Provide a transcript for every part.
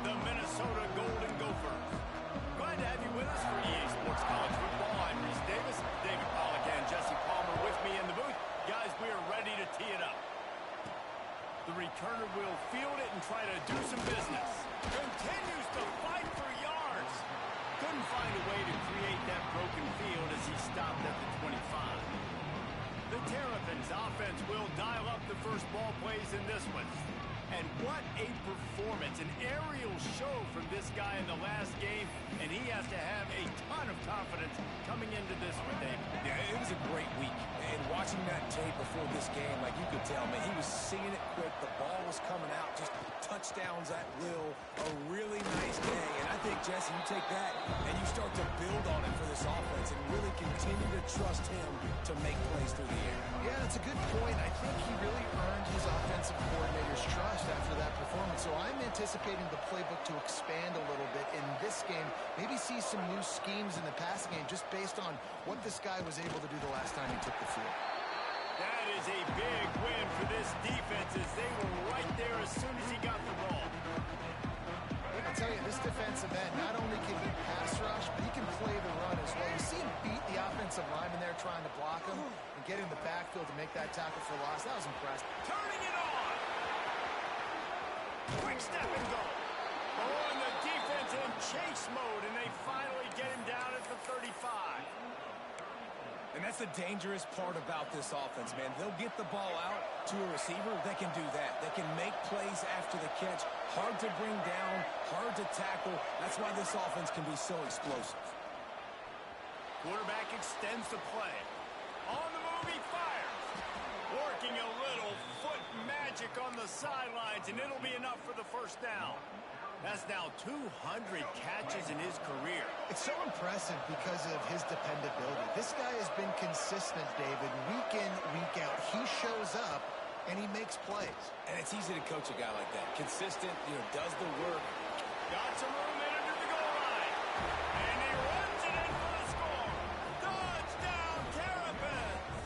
the Minnesota Golden Gophers. Glad to have you with us for EA Sports College Football. I'm Reese Davis, David Pollack, and Jesse Palmer with me in the booth. Guys, we are ready to tee it up. The returner will field it and try to do some business. Continues to fight for yards. Couldn't find a way to create that broken field as he stopped at the 25. The Terrapins offense will dial up the first ball plays in this one. And what a performance, an aerial show from this guy in the last game, and he has to have a ton of confidence coming into this one, David. Yeah, it was a great week. And watching that tape before this game, like you could tell, man, he was seeing it quick. The ball was coming out, just touchdowns at will. A really nice day. And I think, Jesse, you take that and you start to build on it for this offense and really continue to trust him to make plays through the air. Yeah, that's a good point. I think he really earned his offensive coordinator's trust after that performance. So I'm anticipating the playbook to expand a little bit in this game. Maybe see some new schemes in the passing game just based on what this guy was able to do the last time he took the field. That is a big win for this defense as they were right there as soon as he got the ball. I tell you, this defensive end, not only can he pass rush, but he can play the run as well. You see him beat the offensive lineman there trying to block him and get in the backfield to make that tackle for loss. That was impressive. Turning it on. Quick step and go. Oh, and the defense in chase mode, and they finally get him down at the 35. And that's the dangerous part about this offense, man. They'll get the ball out to a receiver. They can do that. They can make plays after the catch. Hard to bring down, hard to tackle. That's why this offense can be so explosive. Quarterback extends the play. On the move, he fires. Working a little foot magic on the sidelines, and it'll be enough for the first down. That's now 200 catches in his career. It's so impressive because of his dependability. This guy has been consistent, David, week in, week out. He shows up, and he makes plays. And it's easy to coach a guy like that. Consistent, does the work. Got some room in under the goal line. And he runs it in for the score. Touchdown, Terrapins!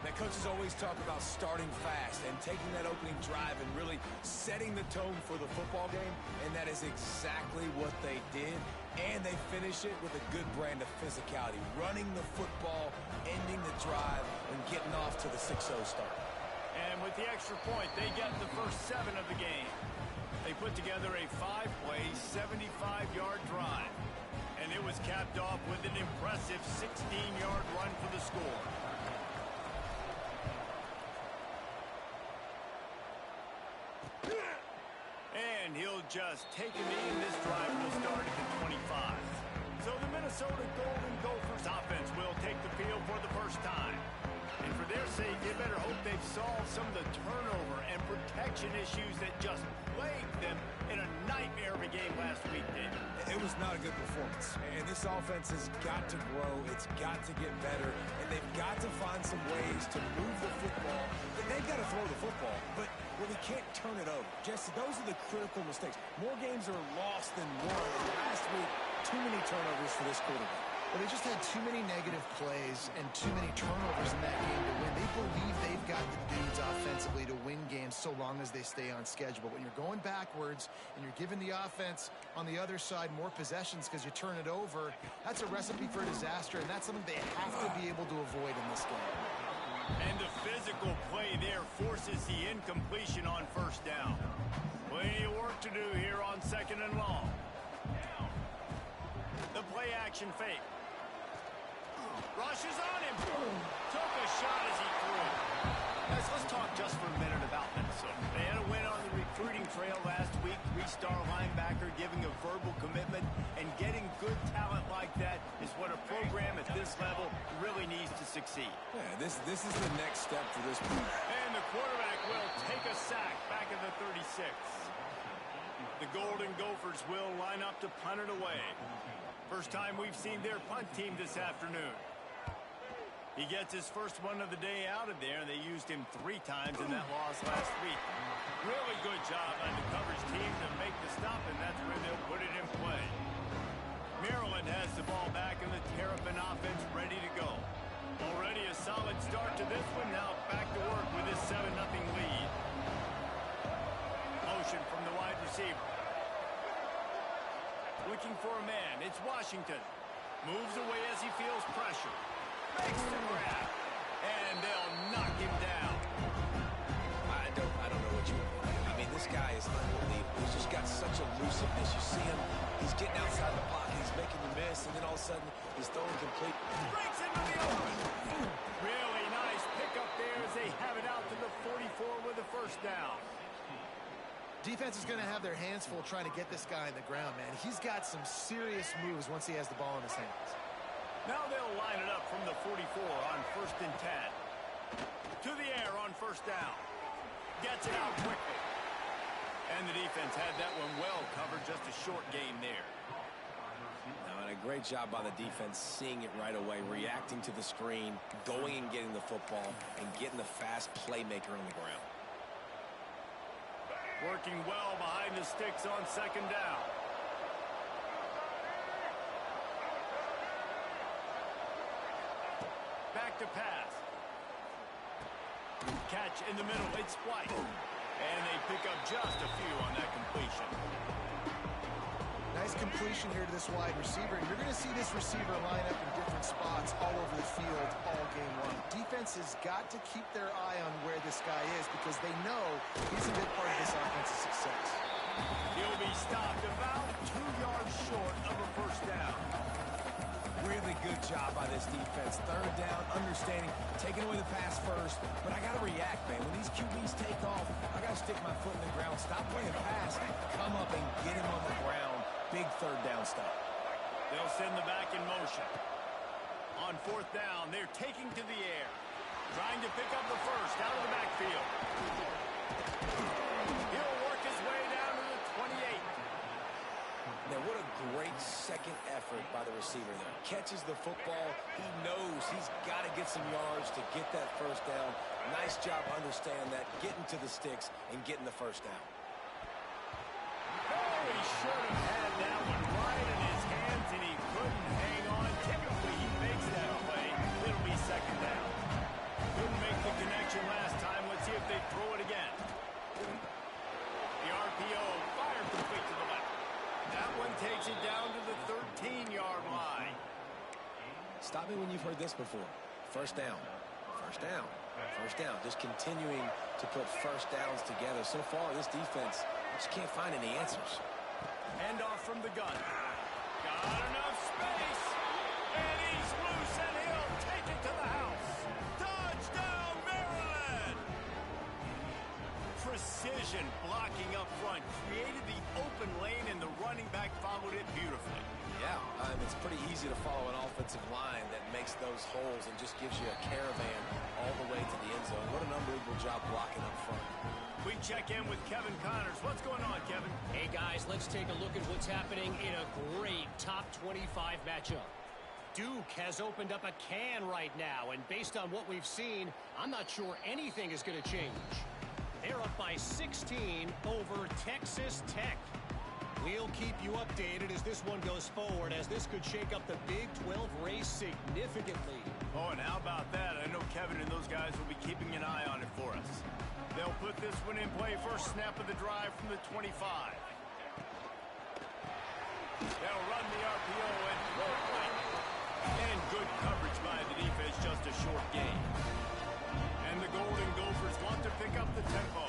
Now, coaches always talk about starting fast and taking that opening drive and really setting the tone for the football game, and that is exactly what they did. And they finish it with a good brand of physicality, running the football, ending the drive, and getting off to the 6-0 start. And with the extra point, they get the first 7 of the game. They put together a 5-play, 75-yard drive. And it was capped off with an impressive 16-yard run for the score. And he'll just take him in. This drive will start at the 25. So the Minnesota Golden Gophers offense will take the field for the first time. And for their sake, you better hope they've solved some of the turnover and protection issues that just plagued them in a nightmare of a game last week, David. It was not a good performance. And this offense has got to grow. It's got to get better. And they've got to find some ways to move the football. They've got to throw the football, but they can't turn it over. Jesse, those are the critical mistakes. More games are lost than won. Last week, too many turnovers for this quarterback. Well, they just had too many negative plays and too many turnovers in that game to win. They believe they've got the dudes offensively to win games so long as they stay on schedule. But when you're going backwards and you're giving the offense on the other side more possessions because you turn it over, that's a recipe for disaster, and that's something they have to be able to avoid in this game. And the physical play there forces the incompletion on first down. Plenty of work to do here on 2nd and long. The play action fake. Rushes on him. Took a shot as he threw. Guys, let's talk just for a minute about Minnesota. They had a win on the recruiting trail last week. 3-star linebacker giving a verbal commitment, and getting good talent like that is what a program at this level really needs to succeed. Yeah, this is the next step for this team. And the quarterback will take a sack back at the 36. The Golden Gophers will line up to punt it away. First time we've seen their punt team this afternoon. He gets his first one of the day out of there. They used him 3 times in that loss last week. Really good job on the coverage team to make the stop, and that's where they'll put it in play. Maryland has the ball back, and the Terrapin offense ready to go. Already a solid start to this one. Now back to work with his 7-0 lead. Motion from the wide receiver. Looking for a man. It's Washington. Moves away as he feels pressure. Makes the grab. And they'll knock him down. I don't know what you want. I mean, this guy is unbelievable. He's just got such elusiveness. You see him, he's getting outside the pocket, he's making the miss, and then all of a sudden, he's throwing complete. Breaks into the open. Really nice pickup there as they have it out to the 44 with a first down. Defense is going to have their hands full trying to get this guy on the ground, man. He's got some serious moves once he has the ball in his hands. Now they'll line it up from the 44 on 1st and 10. To the air on first down. Gets it out quickly. And the defense had that one well covered. Just a short game there. Now, and a great job by the defense seeing it right away, reacting to the screen, going and getting the football, and getting the fast playmaker on the ground. Working well behind the sticks on 2nd down. Back to pass. Catch in the middle. It's White. And they pick up just a few on that completion. Nice completion here to this wide receiver. You're going to see this receiver line up in different spots all over the field all game long. Defense has got to keep their eye on where this guy is because they know he's a big part of this offensive success. He'll be stopped about 2 yards short of a first down. Really good job by this defense. 3rd down, understanding, taking away the pass first. But I got to react, man. When these QBs take off, I got to stick my foot in the ground, stop playing pass, come up and get him on the ground. Big 3rd down stop. They'll send the back in motion. On 4th down, they're taking to the air. Trying to pick up the first out of the backfield. He'll work his way down to the 28. Now, what a great second effort by the receiver there. Catches the football. He knows he's got to get some yards to get that first down. Nice job understanding that, getting to the sticks and getting the first down. Oh, he should have had that one right in his hands, and he couldn't hang on. Typically, he makes that play. It'll be 2nd down. Couldn't make the connection last time. Let's see if they throw it again. The RPO fired complete to the left. That one takes it down to the 13-yard line. Stop me when you've heard this before. First down. First down. First down. Just continuing to put first downs together. So far, this defense just can't find any answers. Hand off from the gun. Got enough space. And he's loose, and he'll take it to the house. Touchdown, Maryland! Precision blocking up front. Created the open lane, and the running back followed it beautifully. Yeah, it's pretty easy to follow an offensive line that makes those holes and just gives you a caravan all the way to the end zone. What an unbelievable job blocking up front. We check in with Kevin Connors. What's going on, Kevin? Hey, guys, let's take a look at what's happening in a great top 25 matchup. Duke has opened up a can right now, and based on what we've seen, I'm not sure anything is going to change. They're up by 16 over Texas Tech. We'll keep you updated as this one goes forward, as this could shake up the Big 12 race significantly. Oh, and how about that? I know Kevin and those guys will be keeping an eye on it for us. They'll put this one in play. First snap of the drive from the 25. They'll run the RPO and throw it late. And good coverage by the defense, just a short game. And the Golden Gophers want to pick up the tempo.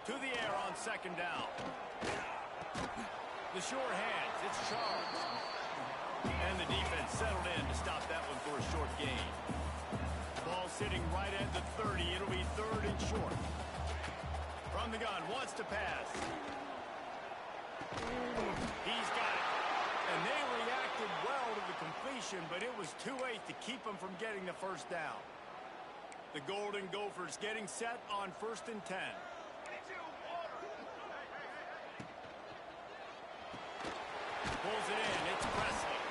To the air on 2nd down. The short hands, it's Charles. And the defense settled in to stop that one for a short gain. Ball sitting right at the 30. It'll be 3rd and short. From the gun, wants to pass. He's got it. And they reacted well to the completion, but it was too late to keep them from getting the first down. The Golden Gophers getting set on 1st and 10. Pulls it in. It's Presley.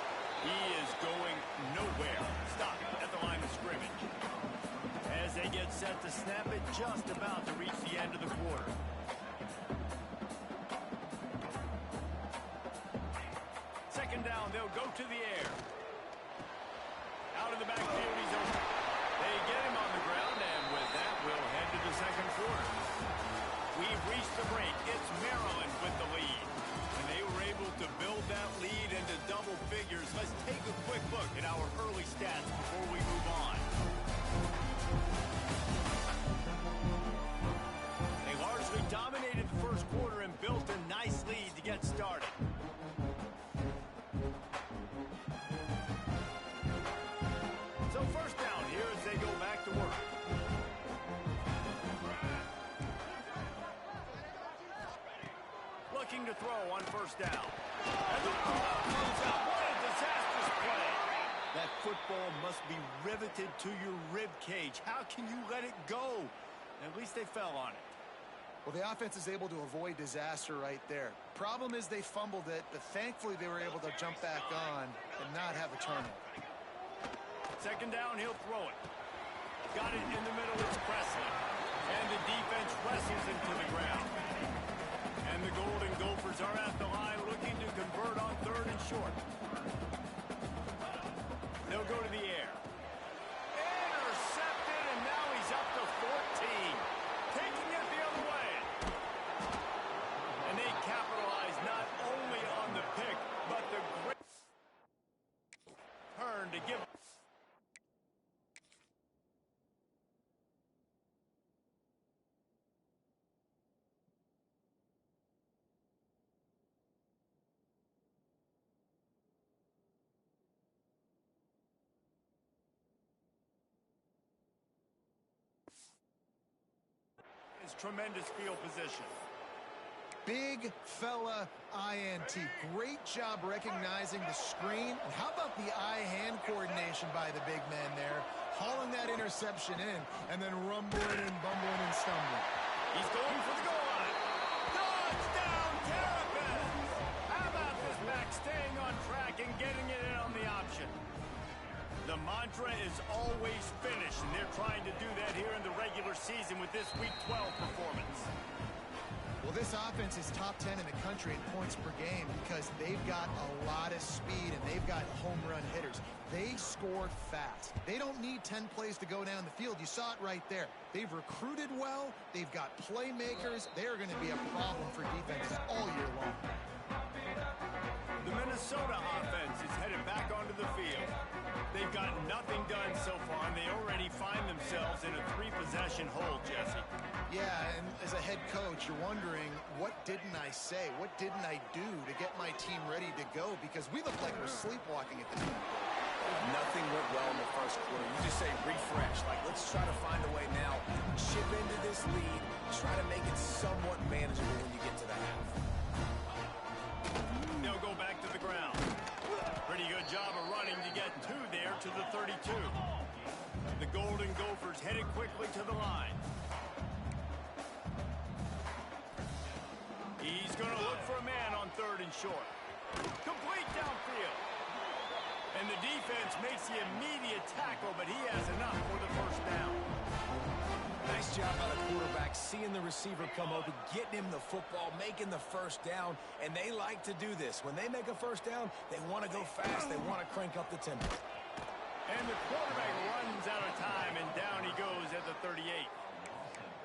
He is going nowhere. Stop at the line of scrimmage. As they get set to snap it, just about to reach the end of the quarter. Second down, they'll go to the air. Out of the backfield, he's open. They get him on the ground, and with that, we'll head to the second quarter. that lead into double figures. Let's take a quick look at our early stats before we move on. They largely dominated the first quarter and built a nice lead to get started. So first down here as they go back to work. Looking to throw on first down. And the ball comes out. What a disastrous play. That football must be riveted to your rib cage. How can you let it go? At least they fell on it. Well, the offense is able to avoid disaster right there. Problem is they fumbled it, but thankfully they were able to jump back on and not have a turnover. Second down, he'll throw it. Got it in the middle, it's Presley. And the defense wrestles him to the ground. And the Golden Gophers are at the line looking to convert on third and short. They'll go to the air. Intercepted, and now he's up to 14. Taking it the other way. And they capitalize not only on the pick, but the great turn to give. Tremendous field position. Big fella INT. Great job recognizing the screen. And how about the eye-hand coordination by the big man there? Hauling that interception in and then rumbling and bumbling and stumbling. He's going for the goal line. Touchdown, Terrapins! How about this back staying on track and getting it in on the option? The mantra is always finish, and they're trying to do that here in the regular season with this Week 12 performance. Well, this offense is top 10 in the country in points per game because they've got a lot of speed and they've got home run hitters. They score fast. They don't need 10 plays to go down the field. You saw it right there. They've recruited well. They've got playmakers. They are going to be a problem for defenses all year long. The Minnesota offense is headed back onto the field. They've got nothing done so far, and they already find themselves in a three-possession hole, Jesse. Yeah, and as a head coach, you're wondering, what didn't I say? What didn't I do to get my team ready to go? Because we look like we're sleepwalking at this point. Nothing went well in the first quarter. You just say refresh. Like, let's try to find a way now. Chip into this lead. Try to make it somewhat manageable when you get to the half. They'll go back to the ground. Pretty good job of running to get two there to the 32. The Golden Gophers headed quickly to the line. He's going to look for a man on third and short. Complete downfield. And the defense makes the immediate tackle, but he has enough for the first down. Nice job by the quarterback, seeing the receiver come open, getting him the football, making the first down, and they like to do this. When they make a first down, they want to go fast, they want to crank up the tempo. And the quarterback runs out of time, and down he goes at the 38.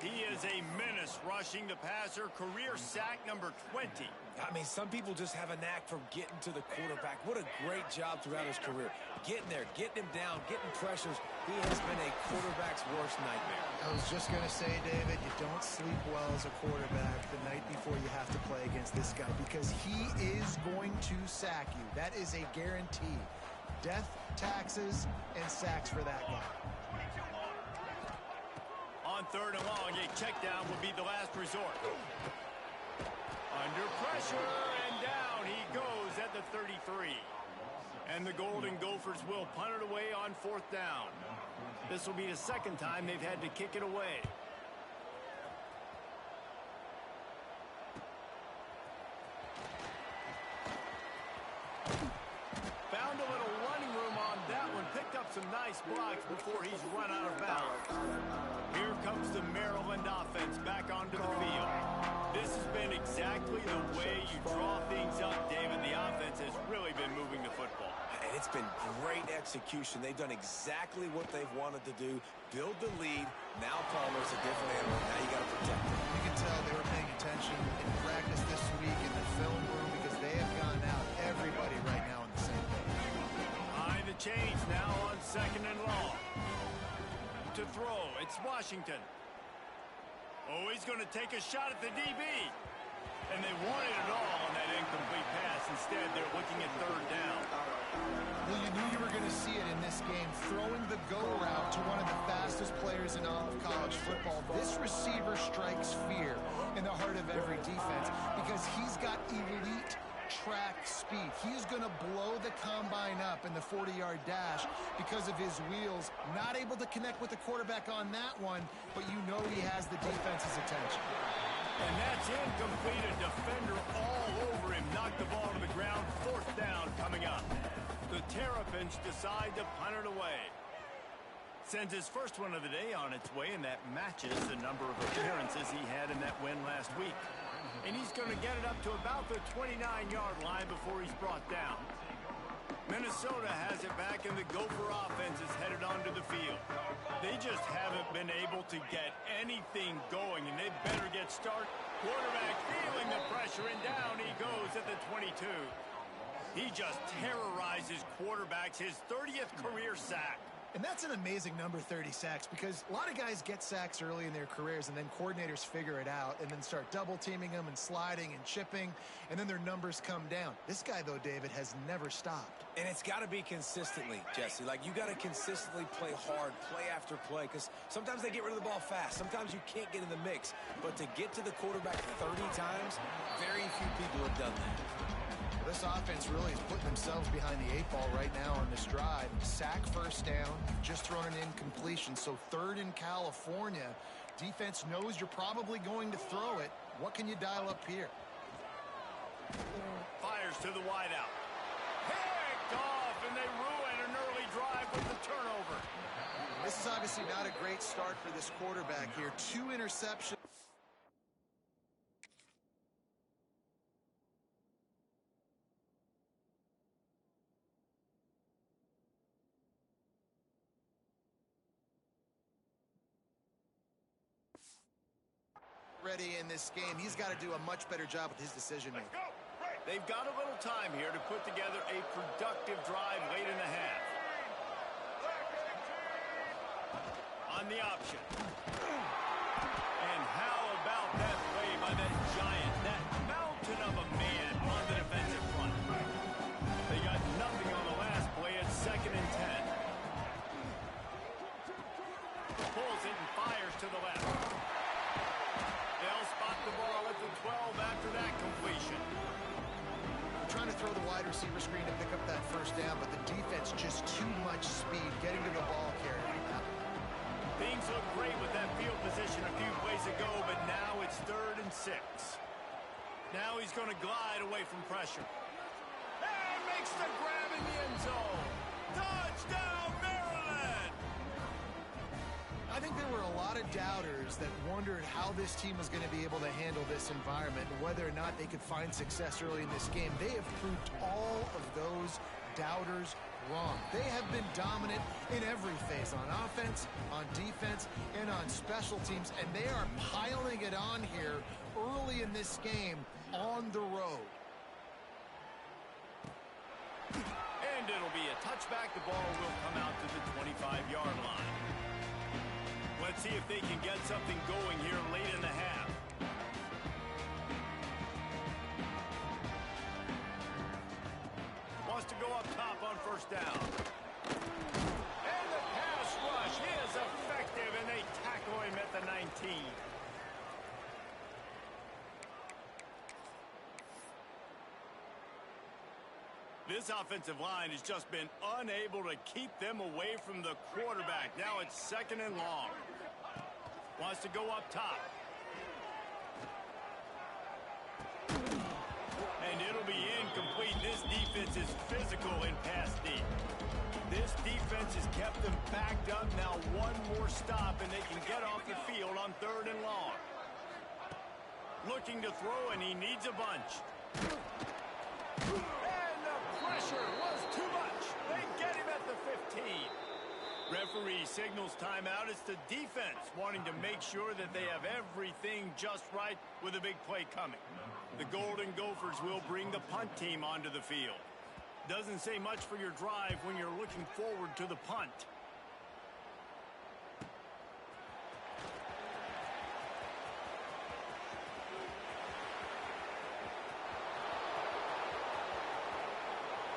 He is a menace rushing the passer, career sack number 20. I mean, some people just have a knack for getting to the quarterback. What a great job throughout his career. Getting there, getting him down, getting pressures. He has been a quarterback's worst nightmare. I was just going to say, David, you don't sleep well as a quarterback the night before you have to play against this guy because he is going to sack you. That is a guarantee. Death, taxes, and sacks for that guy. On third and long, a check down will be the last resort. Under pressure, and down he goes at the 33. And the Golden Gophers will punt it away on fourth down. This will be the second time they've had to kick it away. Found a little running room on that one. Picked up some nice blocks before he's run out of bounds. Here comes the Maryland offense back onto the field. This has been exactly the way you draw things up, David. The offense has really been moving the football. And it's been great execution. They've done exactly what they've wanted to do. Build the lead. Now Palmer's a different animal. Now you got to protect him. You can tell they were paying attention in practice this week in the film room because they have gone out every change now on 2nd and long. To throw, it's Washington. Oh, he's going to take a shot at the DB. And they wanted it all on that incomplete pass. Instead, they're looking at 3rd down. Well, you knew you were going to see it in this game. Throwing the go route to one of the fastest players in all of college football. This receiver strikes fear in the heart of every defense because he's got elite track speed. He's going to blow the combine up in the 40-yard dash because of his wheels. Not able to connect with the quarterback on that one, but you know he has the defense's attention. And that's incomplete. A defender all over him. Knocked the ball to the ground. 4th down coming up. The Terrapins decide to punt it away. Sends his first one of the day on its way, and that matches the number of appearances he had in that win last week. And he's going to get it up to about the 29-yard line before he's brought down. Minnesota has it back, and the Gopher offense is headed onto the field. They just haven't been able to get anything going, and they better get started. Quarterback feeling the pressure, and down he goes at the 22. He just terrorizes quarterbacks, his 30th career sack. And that's an amazing number, 30 sacks, because a lot of guys get sacks early in their careers, and then coordinators figure it out and then start double-teaming them and sliding and chipping, and then their numbers come down. This guy, though, David, has never stopped. And it's got to be consistently, Jesse. Like, you got to consistently play hard, play after play, because sometimes they get rid of the ball fast. Sometimes you can't get in the mix. But to get to the quarterback 30 times, very few people have done that. This offense really is putting themselves behind the 8 ball right now on this drive. Sack, 1st down, just thrown an incompletion. So 3rd in California. Defense knows you're probably going to throw it. What can you dial up here? Fires to the wideout. Picked off, and they ruin an early drive with the turnover. This is obviously not a great start for this quarterback here. 2 interceptions. Ready in this game. He's got to do a much better job with his decision making. They've got a little time here to put together a productive drive late in the half. On the option. And how about that play by that giant, that mountain of a man on the defensive front? They got nothing on the last play at 2nd and 10. Pulls it and fires to the left. They'll spot the ball at the 12 after that completion. Trying to throw the wide receiver screen to pick up that 1st down, but the defense just too much speed getting to the ball carrier. Things look great with that field position a few plays ago, but now it's 3rd and 6. Now he's going to glide away from pressure. And makes the grab in the end zone. Touchdown, Maryland! I think there were a lot of doubters that wondered how this team was going to be able to handle this environment and whether or not they could find success early in this game. They have proved all of those doubters wrong. They have been dominant in every phase, on offense, on defense, and on special teams, and they are piling it on here early in this game on the road. And it'll be a touchback. The ball will come out to the 25-yard line. Let's see if they can get something going here late in the half. Wants to go up top on 1st down. And the pass rush is effective, and they tackle him at the 19. This offensive line has just been unable to keep them away from the quarterback. Now it's 2nd and long. Wants to go up top. And it'll be incomplete. This defense is physical in pass deep. This defense has kept them backed up. Now one more stop, and they can get off the field on 3rd and long. Looking to throw, and he needs a bunch. And the pressure was too much. They get him at the 15. Referee signals timeout. It's the defense wanting to make sure that they have everything just right with a big play coming. The Golden Gophers will bring the punt team onto the field. Doesn't say much for your drive when you're looking forward to the punt.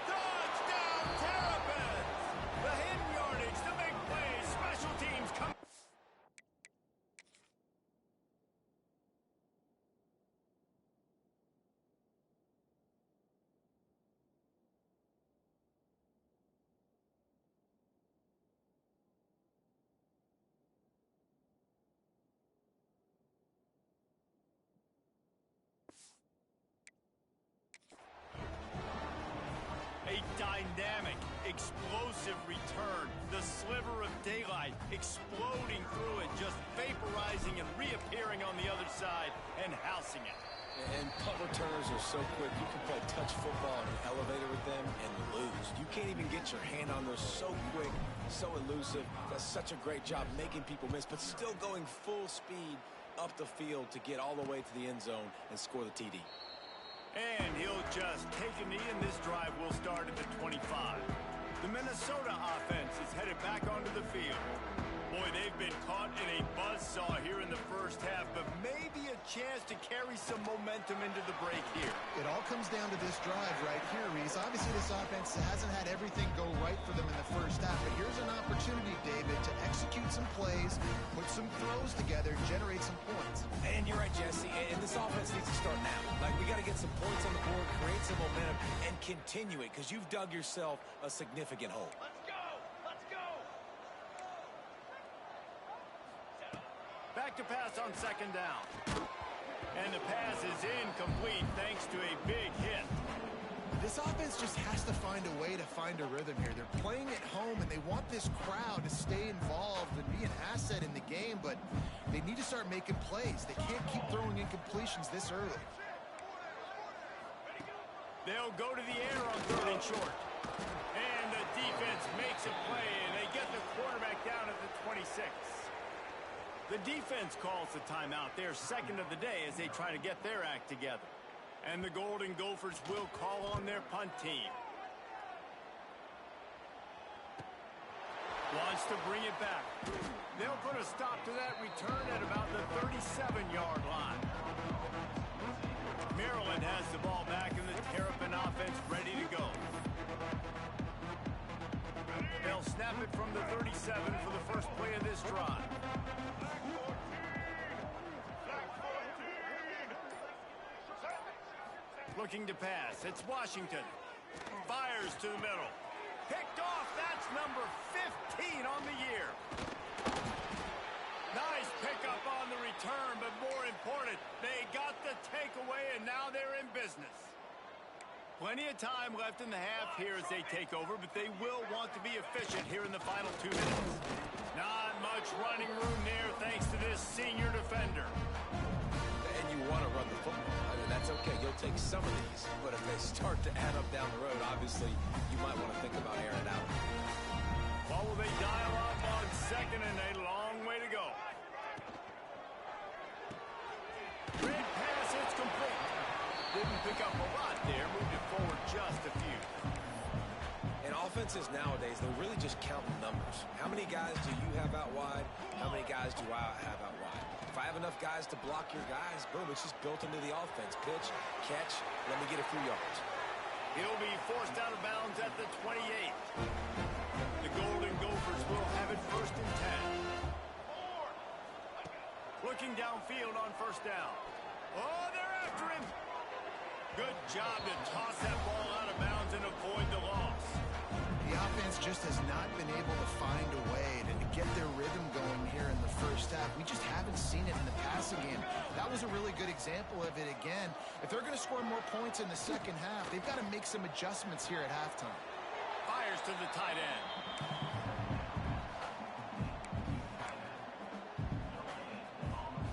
Touchdown, Terrapins! The hidden yardage, the big plays, special teams come. A dynamic, explosive return. The sliver of daylight exploding through it, just vaporizing and reappearing on the other side and housing it. And punt returners are so quick. You can play touch football in an elevator with them and lose. You can't even get your hand on those. So quick, so elusive. Does such a great job making people miss, but still going full speed up the field to get all the way to the end zone and score the TD. And he'll just take a knee, and this drive will start at the 25. The Minnesota offense is headed back onto the field. Boy, they've been caught in a buzzsaw here in the first half, but maybe a chance to carry some momentum into the break here. It all comes down to this drive right here, Reese. Obviously, this offense hasn't had everything go right for them in the first half, but here's an opportunity, David, to execute some plays, put some throws together, generate some points. And you're right, Jesse, and this offense needs to start now. Like, we got to get some points on the board, create some momentum, and continue it, because you've dug yourself a significant hole. Back to pass on second down. And the pass is incomplete thanks to a big hit. This offense just has to find a way to find a rhythm here. They're playing at home, and they want this crowd to stay involved and be an asset in the game, but they need to start making plays. They can't keep throwing incompletions this early. They'll go to the air on third and short. And the defense makes a play, and they get the quarterback down at the 26. The defense calls the timeout, their second of the day, as they try to get their act together. And the Golden Gophers will call on their punt team. Wants to bring it back. They'll put a stop to that return at about the 37-yard line. Maryland has the ball back, and the Terrapin offense ready to go. They'll snap it from the 37 for the first play of this drive. Looking to pass. It's Washington. Fires to the middle. Picked off. That's number 15 on the year. Nice pickup on the return, but more important, they got the takeaway, and now they're in business. Plenty of time left in the half here as they take over, but they will want to be efficient here in the final 2 minutes. Not much running room there thanks to this senior defender. And you want to run the football. I mean, that's okay. You'll take some of these. But if they start to add up down the road, obviously, you might want to think about airing it out. Well, will they dial up on second, and a long way to go. Great pass, it's complete. Didn't pick up a lot there, moved it forward just a few. And offenses nowadays, they're really just counting numbers. How many guys do you have out wide? How many guys do I have out wide? If I have enough guys to block your guys, boom, it's just built into the offense. Pitch, catch, let me get a few yards. He'll be forced out of bounds at the 28. The Golden Gophers will have it first and 10. Looking downfield on first down. Oh, they're after him. Good job to toss that ball out of bounds and avoid the loss. The offense just has not been able to find a way to get their rhythm going here in the first half. We just haven't seen it in the passing game. That was a really good example of it again. If they're going to score more points in the second half, they've got to make some adjustments here at halftime. Fires to the tight end.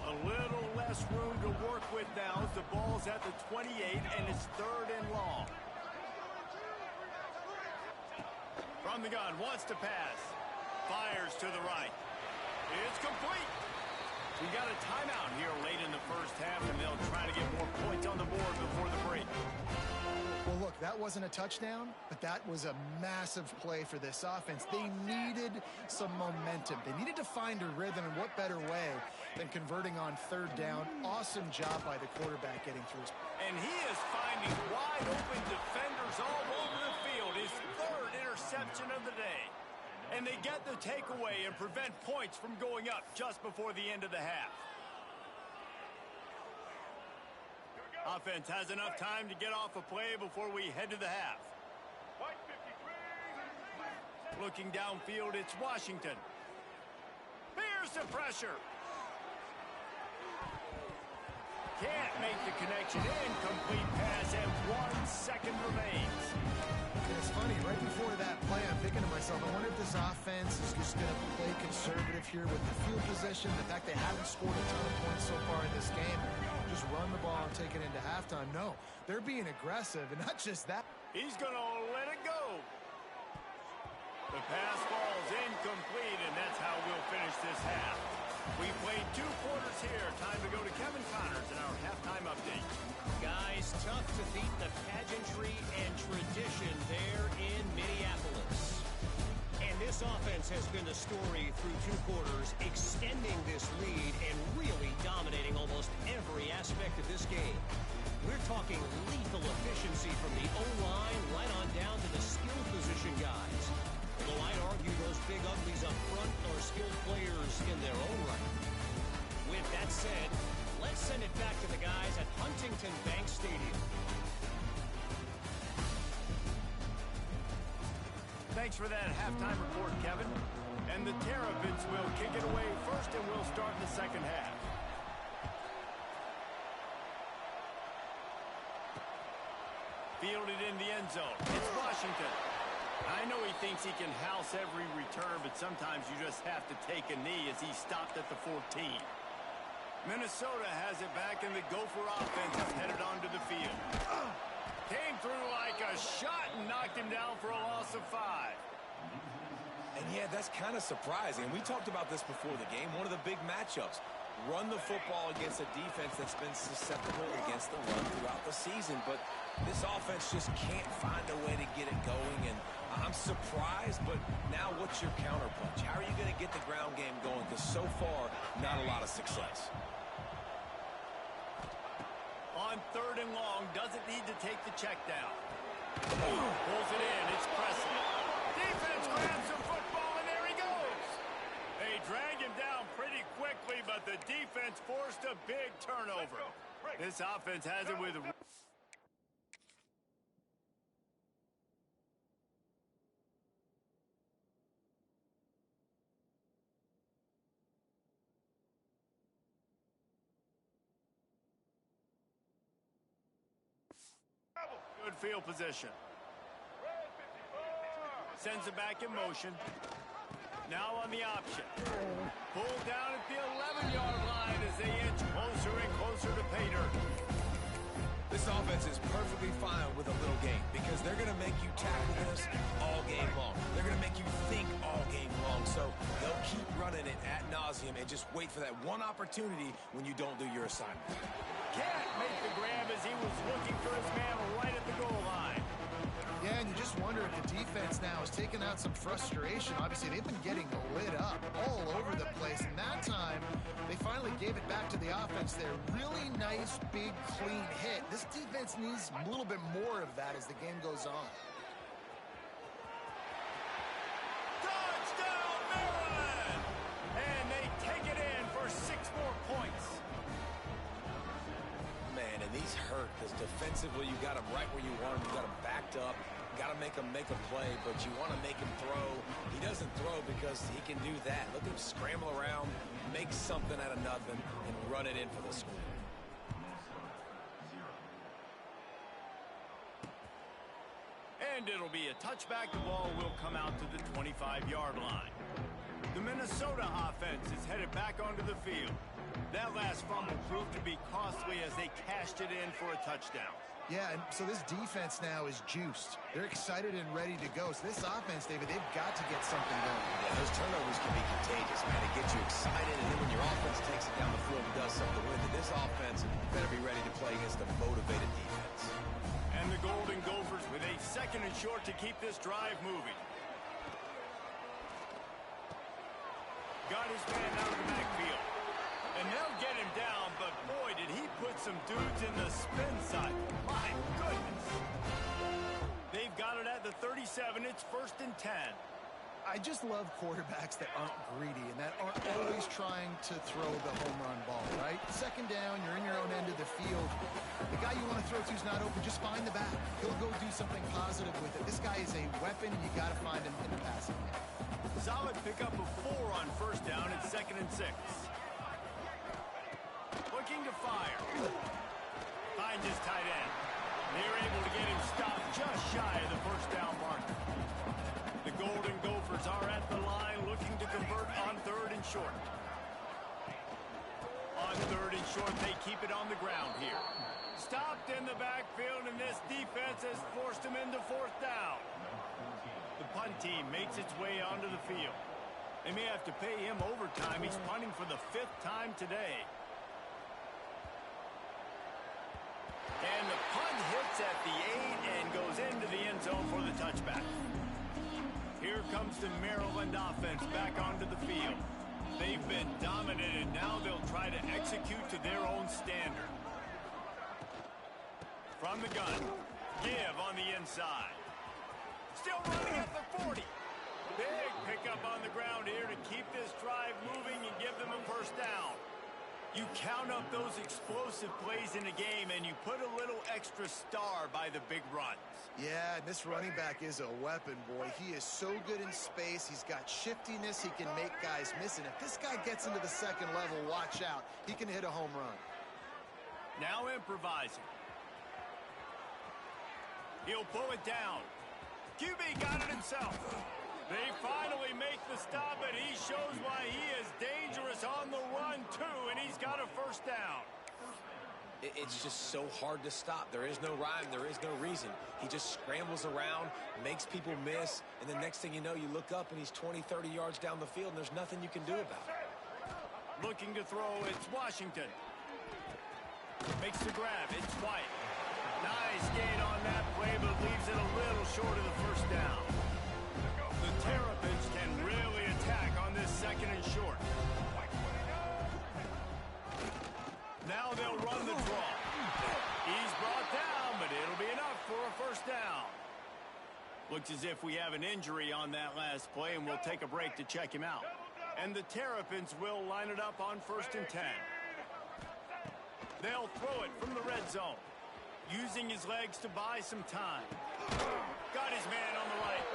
A little less room to work with now as the ball's at the 28 and it's third and long. From the gun, wants to pass. Fires to the right. It's complete. We got a timeout here late in the first half, and they'll try to get more points on the board before the break. Well, look, that wasn't a touchdown, but that was a massive play for this offense. They needed some momentum. They needed to find a rhythm, and what better way than converting on third down. Awesome job by the quarterback getting through. And he is finding wide open defenders all over the field. His third interception of the day. And they get the takeaway and prevent points from going up just before the end of the half. Offense has enough time to get off a play before we head to the half. Looking downfield, it's Washington. Here's the pressure. Can't make the connection. Incomplete pass, and 1 second remains. And it's funny, right before that play, I'm thinking to myself, I wonder if this offense is just going to play conservative here with the field position, the fact they haven't scored a ton of points so far in this game. Just run the ball and take it into halftime. No, they're being aggressive, and not just that. He's going to let it go. The pass falls incomplete, and that's how we'll finish this half. We played 2 quarters here. Time to go to Kevin Connors in our halftime update. Guys, tough to beat the pageantry and tradition there in Minneapolis. And this offense has been the story through 2 quarters, extending this lead and really dominating almost every aspect of this game. We're talking lethal efficiency from the O-line right on down to the skill position guys. Although I'd argue those big uglies up front are skilled players in their own right. With that said, let's send it back to the guys at Huntington Bank Stadium. Thanks for that halftime report, Kevin. And the Terrapins will kick it away first, and we'll start the second half. Fielded in the end zone. It's Washington. I know he thinks he can house every return, but sometimes you just have to take a knee as he stopped at the 14. Minnesota has it back, and the Gopher offense is headed onto the field. Came through like a shot and knocked him down for a loss of 5. And yeah, that's kind of surprising. We talked about this before the game. One of the big matchups. Run the football against a defense that's been susceptible against the run throughout the season. But this offense just can't find a way to get it going. And I'm surprised, but now what's your counterpunch? How are you going to get the ground game going? Because so far, not a lot of success. On third and long, doesn't need to take the check down. Pulls it in, it's Presley. Defense grabs the football, and there he goes. They drag him down pretty quickly, but the defense forced a big turnover. This offense has it with... Good field position. Sends it back in motion. Now on the option. Pulled down at the 11-yard line as they inch closer and closer to pay dirt. This offense is perfectly fine with a little game because they're going to make you tackle this all game long. They're going to make you think all game long. So they'll keep running it ad nauseum and just wait for that one opportunity when you don't do your assignment. Can't make the grab as he was looking for his man right at the goal line. Yeah, and you just wonder if the defense now is taking out some frustration. Obviously, they've been getting lit up all over the place. And that time, they finally gave it back to the offense there. Really nice, big, clean hit. This defense needs a little bit more of that as the game goes on. Touchdown, Maryland! And they take it in for 6 more points. Man, and these hurt because defensively you got them right where you want them. You got them backed up. Got to make him make a play, but you want to make him throw. He doesn't throw because he can do that. Look at him scramble around, make something out of nothing, and run it in for the score. And it'll be a touchback. The ball will come out to the 25-yard line. The Minnesota offense is headed back onto the field. That last fumble proved to be costly as they cashed it in for a touchdown. Yeah, and so this defense now is juiced. They're excited and ready to go. So this offense, David, they've got to get something going. Yeah, those turnovers can be contagious, man. It gets you excited, and then when your offense takes it down the field and does something with it, this offense better be ready to play against a motivated defense. And the Golden Gophers second and short to keep this drive moving. Got his man out of the backfield. And they'll get him down, but boy, did he put some dudes in the spin side. My goodness. They've got it at the 37. It's 1st and 10. I just love quarterbacks that aren't greedy and that aren't always trying to throw the home run ball, right? Second down, you're in your own end of the field. The guy you want to throw to is not open. Just find the back. He'll go do something positive with it. This guy is a weapon, and you got to find him in the passing game. Solid pickup of 4 on 1st down and 2nd and 6. Looking to fire. Finds his tight end. They're able to get him stopped just shy of the 1st down marker. The Golden Gophers are at the line looking to convert on 3rd and short. On 3rd and short, they keep it on the ground here. Stopped in the backfield, and this defense has forced him into 4th down. The punt team makes its way onto the field. They may have to pay him overtime. He's punting for the 5th time today. And the punt hits at the 8 and goes into the end zone for the touchback. Here comes the Maryland offense back onto the field. They've been dominated. Now they'll try to execute to their own standard. From the gun, give on the inside. Still running at the 40. Big pickup on the ground here to keep this drive moving and give them a 1st down. You count up those explosive plays in a game, and you put a little extra star by the big runs. Yeah, this running back is a weapon, boy. He is so good in space. He's got shiftiness. He can make guys miss. And if this guy gets into the 2nd level, watch out. He can hit a home run. Now improvising. He'll pull it down. QB got it himself. They finally make the stop, and he shows why he is dangerous on the run, too, and he's got a 1st down. It's just so hard to stop. There is no rhyme. There is no reason. He just scrambles around, makes people miss, and the next thing you know, you look up, and he's 20, 30 yards down the field, and there's nothing you can do about it. Looking to throw, it's Washington. Makes the grab, it's White. Nice gain on that play, but leaves it a little short of the 1st down. The Terrapins can really attack on this 2nd and short. Now they'll run the draw. He's brought down, but it'll be enough for a 1st down. Looks as if we have an injury on that last play, and we'll take a break to check him out. And the Terrapins will line it up on 1st and 10. They'll throw it from the red zone, using his legs to buy some time. Got his man on the right.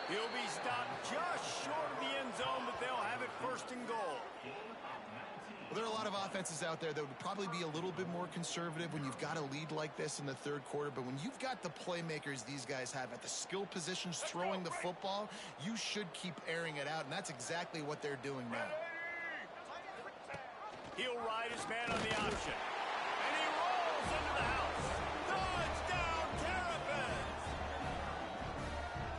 He'll be stopped just short of the end zone, but they'll have it 1st and goal. Well, there are a lot of offenses out there that would probably be a little bit more conservative when you've got a lead like this in the 3rd quarter. But when you've got the playmakers these guys have at the skill positions throwing the football, you should keep airing it out, and that's exactly what they're doing now. He'll ride his man on the option. And he rolls into the house. Touchdown, Terrapins!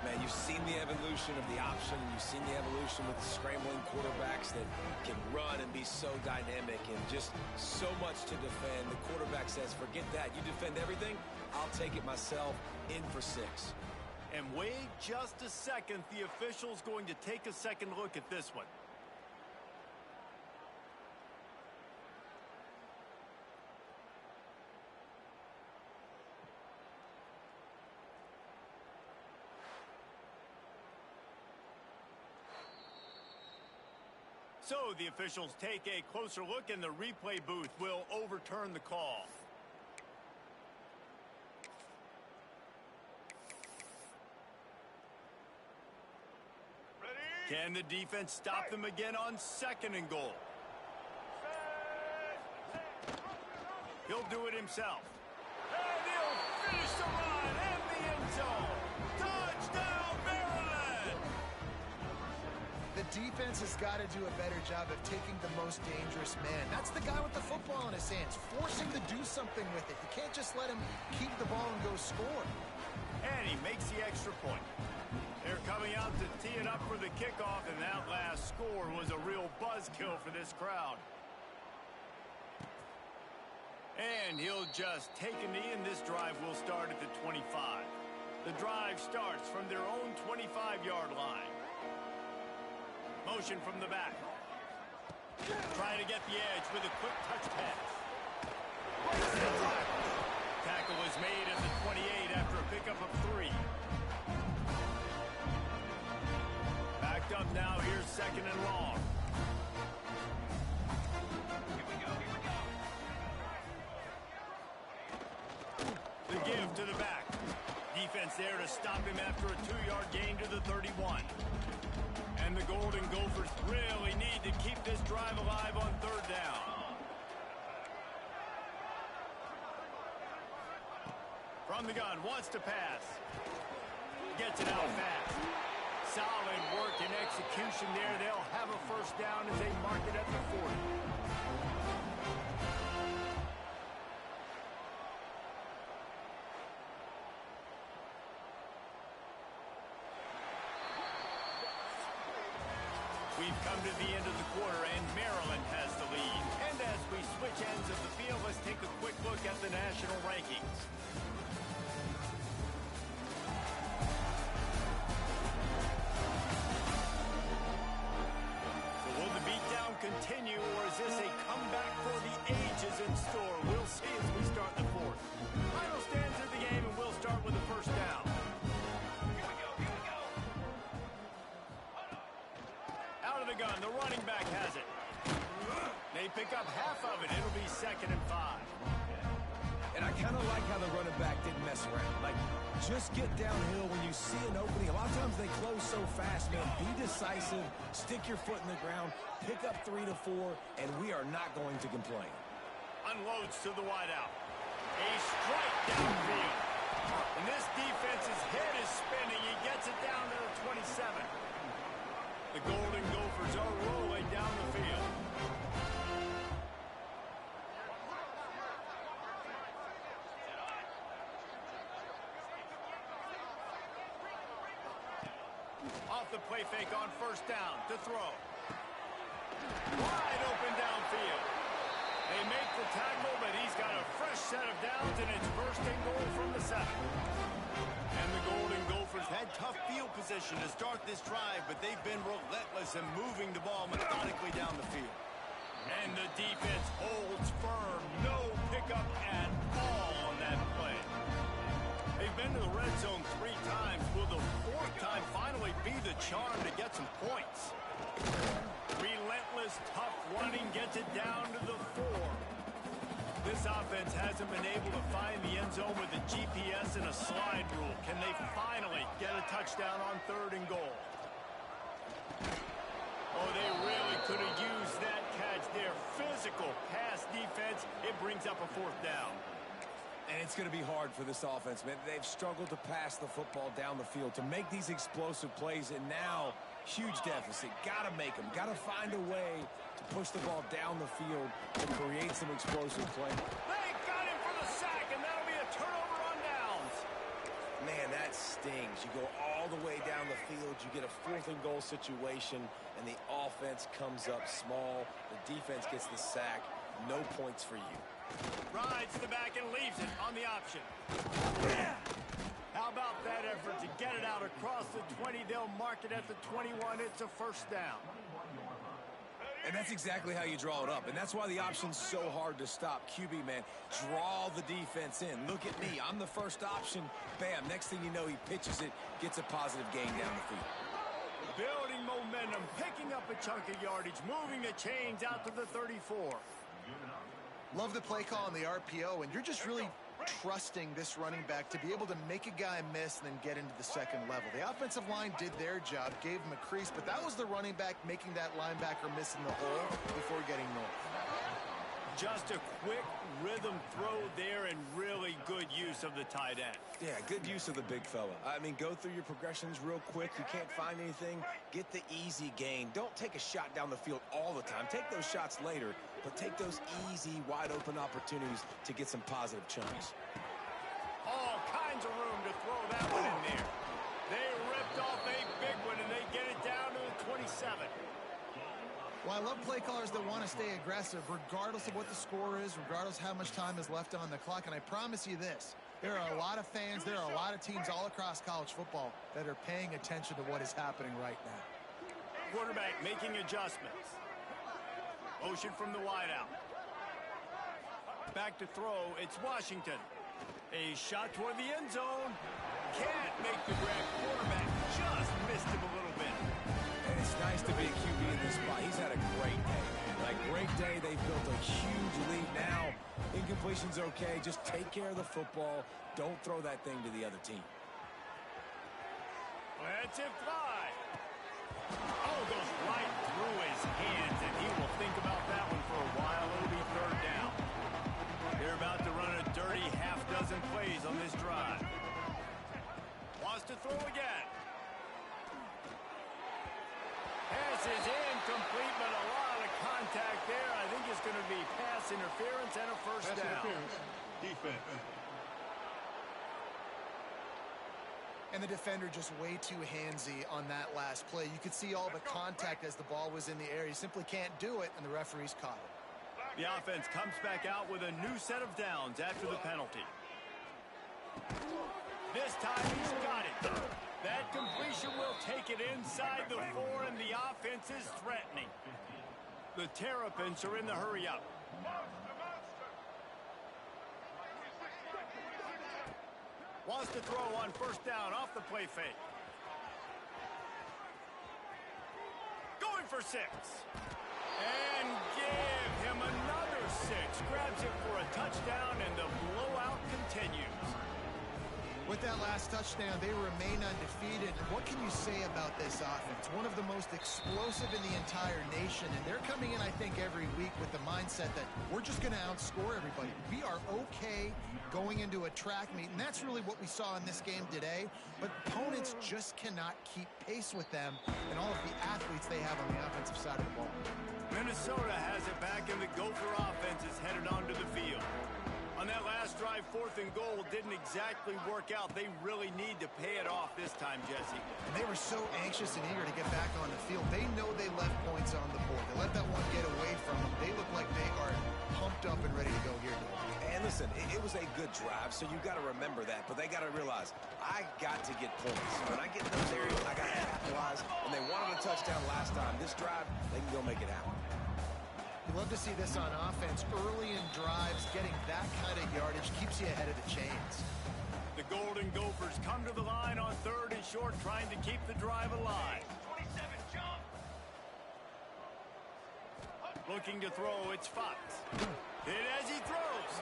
Man, you've seen the evolution of the option, and you've seen the evolution with the scrambling quarterbacks that can run and be so dynamic and just so much to defend. The quarterback says, forget that. You defend everything, I'll take it myself, in for 6. And wait just a second. The official's going to take a second look at this one. So the officials take a closer look, and the replay booth will overturn the call. Ready? Can the defense stop them again on 2nd and goal? He'll do it himself. And he'll finish the run in the end zone. Touchdown, Maryland! The defense has got to do a better job of taking the most dangerous man. That's the guy with the football in his hands, forcing to do something with it. You can't just let him keep the ball and go score. And he makes the extra point. They're coming out to tee it up for the kickoff, and that last score was a real buzzkill for this crowd. And he'll just take a knee, and this drive will start at the 25. The drive starts from their own 25-yard line. Motion from the back. Trying to get the edge with a quick touch pass. Tackle is made at the 28 after a pickup of 3. Backed up now. Here's second and long. The give to the back. Defense there to stop him after a 2-yard gain to the 31. And the Golden Gophers really need to keep this drive alive on third down. From the gun, wants to pass. Gets it out fast. Solid work and execution there. They'll have a first down as they mark it at the 40. We've come to the end of the quarter, and Maryland has the lead. And as we switch ends of the field, let's take a quick look at the national rankings. So will the beatdown continue, or is this a comeback for the ages in store? We'll see as we start the fourth. Final stands of the game, and we'll start with the first down. The gun, the running back has it. They pick up half of it. It'll be second and 5. And I kind of like how the running back didn't mess around. Like, just get downhill when you see an opening. A lot of times they close so fast, man. Be decisive, stick your foot in the ground, pick up 3 to 4, and we are not going to complain. Unloads to the wideout. A strike downfield. And this defense's head is spinning. He gets it down to the 27. The Golden Gophers are rolling down the field. Off the play fake on first down to throw. Wide open downfield. They make the tackle, but he's got a fresh set of downs, and it's first and goal from the 7. And the Golden Gophers had tough field position to start this drive, but they've been relentless in moving the ball methodically down the field. And the defense holds firm. No pickup at all on that play. They've been to the red zone 3 times. Will the 4th time finally be the charm to get some points? Relentless, tough running gets it down to the 4. This offense hasn't been able to find the end zone with a GPS and a slide rule. Can they finally get a touchdown on 3rd and goal? Oh, they really could have used that catch there. Physical pass defense. It brings up a 4th down. And it's going to be hard for this offense, man. They've struggled to pass the football down the field, to make these explosive plays, and now huge deficit. Got to make them. Got to find a way to push the ball down the field to create some explosive play. They got him for the sack, and that'll be a turnover on downs. Man, that stings. You go all the way down the field, you get a 4th and goal situation, and the offense comes up small. The defense gets the sack. No points for you. Rides the back and leaves it on the option. How about that effort to get it out across the 20? They'll mark it at the 21. It's a first down. And that's exactly how you draw it up. And that's why the option's so hard to stop. QB, man, draw the defense in. Look at me. I'm the first option. Bam. Next thing you know, he pitches it, gets a positive gain down the field. Building momentum, picking up a chunk of yardage, moving the chains out to the 34. Love the play call on the RPO, and you're just really trusting this running back to be able to make a guy miss and then get into the second level. The offensive line did their job, gave him a crease, but that was the running back making that linebacker miss in the hole before getting north. Just a quick rhythm throw there and really good use of the tight end. Yeah, good use of the big fella. I mean, go through your progressions real quick. You can't find anything. Get the easy gain. Don't take a shot down the field all the time. Take those shots later, but take those easy, wide-open opportunities to get some positive chunks. All kinds of room to throw that one in there. They ripped off a big one, and they get it down to the 27. Well, I love play callers that want to stay aggressive regardless of what the score is, regardless of how much time is left on the clock. And I promise you this, There are a lot of fans, there are a lot of teams all across college football that are paying attention to what is happening right now. Quarterback making adjustments. Motion from the wideout. Back to throw, it's Washington. A shot toward the end zone. Can't make the grab. Quarterback just missed him a little bit. And it's nice to be a QB in this spot. He's had a great day, man. Like, great day. They've built a huge lead now. Incompletion's okay. Just take care of the football. Don't throw that thing to the other team. Let's it fly. Oh, goes right through his hands, and he will think about that one for a while. It'll be third down. They're about to run a dirty half-dozen plays on this drive. Wants to throw again. Pass is incomplete, but a lot of contact there. I think it's going to be pass interference and a first down. Defense. And the defender just way too handsy on that last play. You could see all the contact as the ball was in the air. He simply can't do it, and the referees caught it. The offense comes back out with a new set of downs after the penalty. This time he's got it. That completion will take it inside the 4, and the offense is threatening. The Terrapins are in the hurry-up. Wants to throw on first down off the play fake. Going for 6. And give him another 6. Grabs it for a touchdown, and the blowout continues. With that last touchdown, they remain undefeated. And what can you say about this offense? One of the most explosive in the entire nation, and they're coming in, I think, every week with the mindset that we're just going to outscore everybody. We are okay going into a track meet, and that's really what we saw in this game today. But opponents just cannot keep pace with them and all of the athletes they have on the offensive side of the ball. Minnesota has it back, and the Gopher offense is headed onto the field. On that last drive, 4th and goal didn't exactly work out. They really need to pay it off this time, Jesse. And they were so anxious and eager to get back on the field. They know they left points on the board. They let that one get away from them. They look like they are pumped up and ready to go here today. And listen, it was a good drive, so you got to remember that. But they got to realize, I got to get points. When I get in those areas, I got to capitalize. And they wanted a touchdown last time. This drive, they can go make it happen. You love to see this on offense. Early in drives, getting that kind of yardage keeps you ahead of the chains. The Golden Gophers come to the line on 3rd and short, trying to keep the drive alive. 27 jump. Looking to throw, it's Fox. Hit as he throws.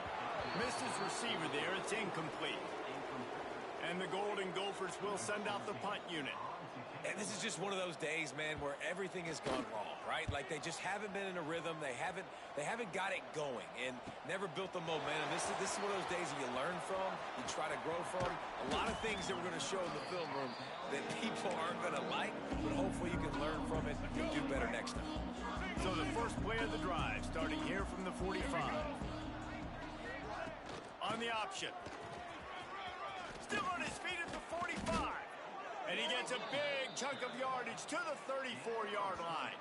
Misses receiver there, it's incomplete. And the Golden Gophers will send out the punt unit. And this is just one of those days, man, where everything has gone wrong, right? Like, they just haven't been in a rhythm. They haven't got it going and never built the momentum. This is one of those days that you learn from, you try to grow from. A lot of things that we're going to show in the film room that people aren't going to like, but hopefully you can learn from it and do better next time. So the first play of the drive, starting here from the 45. On the option. Still on his feet at the 45. And he gets a big chunk of yardage to the 34-yard line.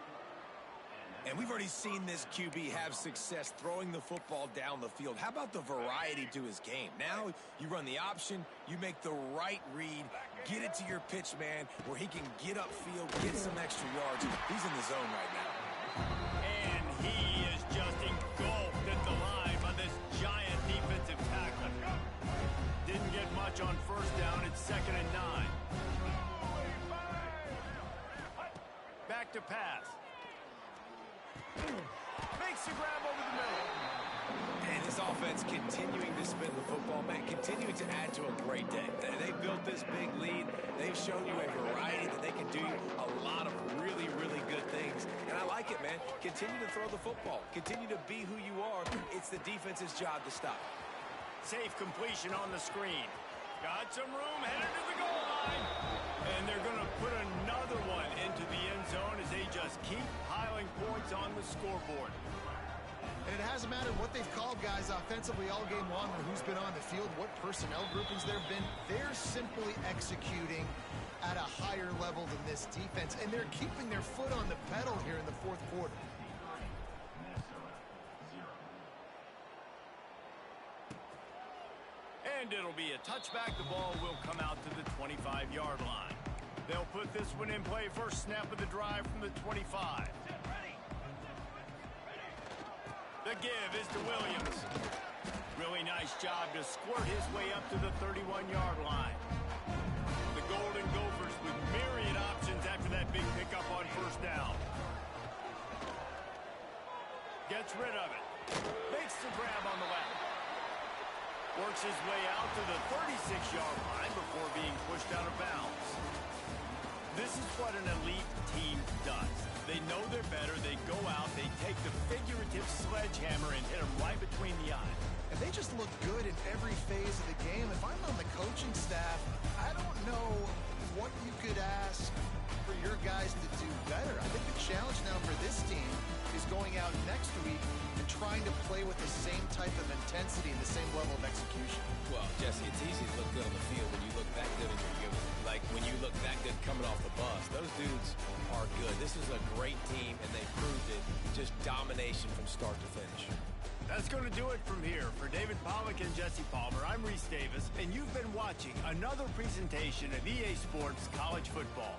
And we've already seen this QB have success throwing the football down the field. How about the variety to his game? Now you run the option, you make the right read, get it to your pitch man where he can get upfield, get some extra yards. He's in the zone right now. And he is just engulfed at the line by this giant defensive tackle. Didn't get much on first down. It's 2nd and 9. Back to pass. Makes the grab over the middle. And this offense continuing to spin the football, man, continuing to add to a great day. They built this big lead. They've shown you a variety that they can do a lot of really, really good things. And I like it, man. Continue to throw the football. Continue to be who you are. It's the defense's job to stop. Safe completion on the screen. Got some room, headed to the goal line. And they're going to put another one into the end zone as they just keep piling points on the scoreboard. And it hasn't mattered what they've called guys offensively all game long or who's been on the field, what personnel groupings there have been. They're simply executing at a higher level than this defense, and they're keeping their foot on the pedal here in the 4th quarter. And it'll be a touchback. The ball will come out to the 25-yard line. They'll put this one in play. First snap of the drive from the 25. The give is to Williams. Really nice job to squirt his way up to the 31-yard line. The Golden Gophers with myriad options after that big pickup on first down. Gets rid of it. Makes the grab on the left. Works his way out to the 36-yard line before being pushed out of bounds. This is what an elite team does. They know they're better. They go out. They take the figurative sledgehammer and hit them right between the eyes. And they just look good in every phase of the game. If I'm on the coaching staff, I don't know what you could ask for your guys to do better. I think the challenge now for this team is going out next week and trying to play with the same type of intensity and the same level of execution. Well, Jesse, it's easy to look good on the field when you look that good in your unit. Like, when you look that good coming off the bus, those dudes are good. This is a great team, and they proved it. Just domination from start to finish. That's going to do it from here. For David Pollack and Jesse Palmer, I'm Reese Davis, and you've been watching another presentation of EA Sports College Football.